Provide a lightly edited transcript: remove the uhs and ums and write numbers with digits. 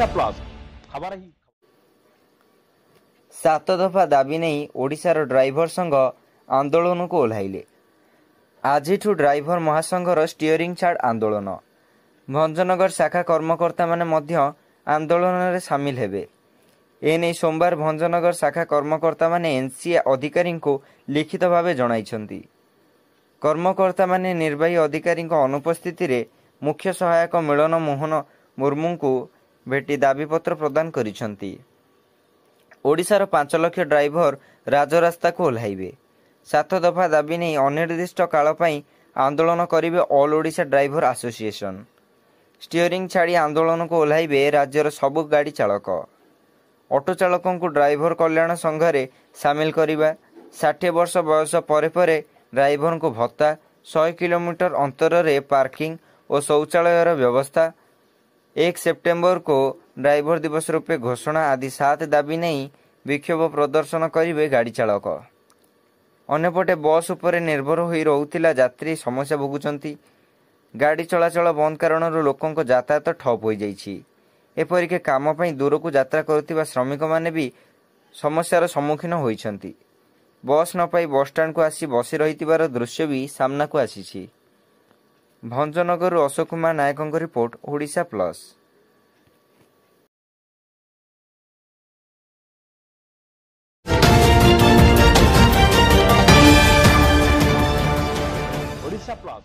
Odisha plus खबर ही 7 दफा दाबी नहीं ओडिशार ड्राइवर संघ आंदोलन को ओह्लाइले। आजिठु ड्राइवर महासंघर स्टीयरिंग छाड़ आंदोलन। भंजनगर शाखा कर्मकर्ता माने मध्य आंदोलन में सामिल हेबे। एने सोमवार भंजनगर शाखा कर्मकर्ता माने एनसीए अधिकारी को लिखित भाव जणाइछंती। कर्मकर्ता माने निर्वाही अधिकारी अनुपस्थिति रे मुख्य सहायक मिलन मोहन मुर्मू को भेटी दाबीपत्र प्रदान करिछंती। ओडिशार 5 लाख ड्राइवर राजरास्ता को ओह्लाइबे। 7 दफा दाबी नहीं अनिर्दिष्ट काल पई आंदोलन करिवे all Odisha driver association. Steering छाड़ी आंदोलन को ओह्लाइबे राज्यर सबु गाड़ी चालक। ऑटो चालकों को ड्राइवर कल्याण संघरे सामिल करिबा। 60 वर्ष बयस परे परे ड्राइवर को भत्ता, 100 किलोमीटर अंतर रे पार्किंग और शौचालयर व्यवस्था, 1 सेप्टेम्बर को ड्राइवर दिवस रूपे घोषणा आदि 7 दाबी नहीं विक्षोभ प्रदर्शन करिवे गाड़ी चालक। अन्यपटे बस उपरे निर्भर होई रहुतिला यात्री समस्या भोगुचंती। गाड़ी चलाचल बंद कारण लोकों को यातायात ठप हो जाइछि। एपरिके काम पई दूर को यात्रा करुथिबा श्रमिक माने भी समस्यार सम्मुखीन होइछंती। बस न पाई बस स्टैंड को आसी बसी रहितिबार दृश्य भी सामना को आसीछि। भंजनगर अशोक कुमार नायकଙ୍କ report Odisha plus. Odisha plus